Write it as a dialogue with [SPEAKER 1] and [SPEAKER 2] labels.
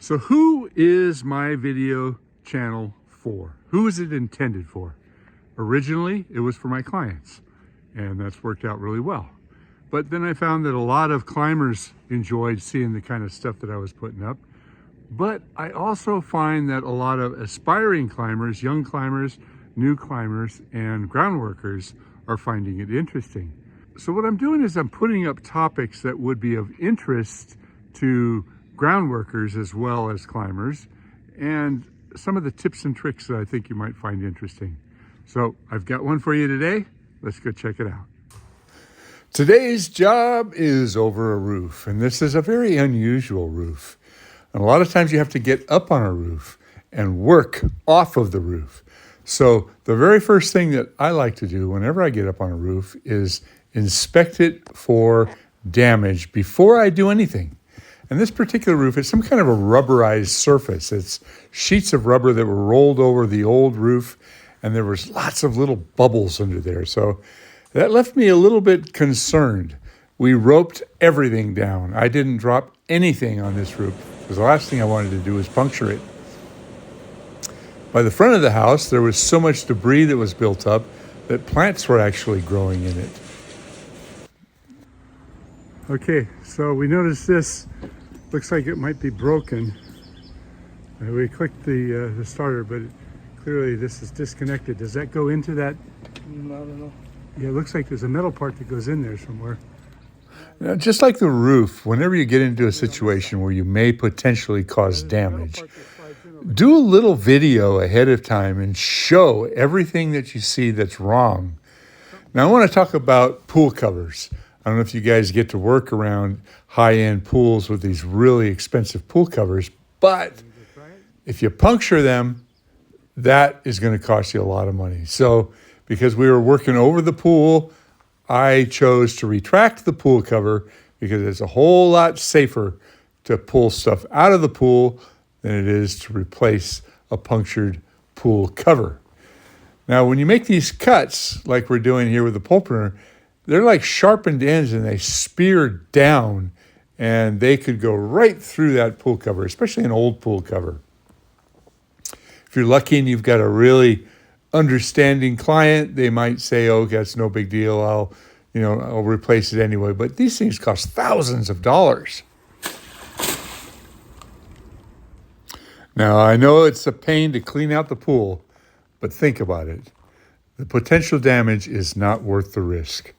[SPEAKER 1] So who is my video channel for? Who is it intended for? Originally, it was for my clients, and that's worked out really well. But then I found that a lot of climbers enjoyed seeing the kind of stuff that I was putting up. But I also find that a lot of aspiring climbers, young climbers, new climbers, and ground workers are finding it interesting. So what I'm doing is I'm putting up topics that would be of interest to ground workers as well as climbers, and some of the tips and tricks that I think you might find interesting. So I've got one for you today. Let's go check it out. Today's job is over a roof, and this is a very unusual roof. And a lot of times you have to get up on a roof and work off of the roof. So the very first thing that I like to do whenever I get up on a roof is inspect it for damage before I do anything. And this particular roof is some kind of a rubberized surface. It's sheets of rubber that were rolled over the old roof, and there was lots of little bubbles under there. So that left me a little bit concerned. We roped everything down. I didn't drop anything on this roof because the last thing I wanted to do was puncture it. By the front of the house, there was so much debris that was built up that plants were actually growing in it. Okay, so we noticed this looks like it might be broken. We clicked the starter, but clearly this is disconnected. Does that go into that?
[SPEAKER 2] I don't know.
[SPEAKER 1] Yeah, it looks like there's a metal part that goes in there somewhere.
[SPEAKER 2] Now, just like the roof, whenever you get into a situation where you may potentially cause damage, do a little video ahead of time and show everything that you see that's wrong. Now, I want to talk about pool covers. I don't know if you guys get to work around high-end pools with these really expensive pool covers, but if you puncture them, that is going to cost you a lot of money. So because we were working over the pool, I chose to retract the pool cover because it's a whole lot safer to pull stuff out of the pool than it is to replace a punctured pool cover. Now, when you make these cuts, like we're doing here with the pole printer, they're like sharpened ends and they spear down, and they could go right through that pool cover, especially an old pool cover. If you're lucky and you've got a really understanding client, they might say, "Oh, that's no big deal. I'll replace it anyway." But these things cost thousands of dollars. Now, I know it's a pain to clean out the pool, but think about it. The potential damage is not worth the risk.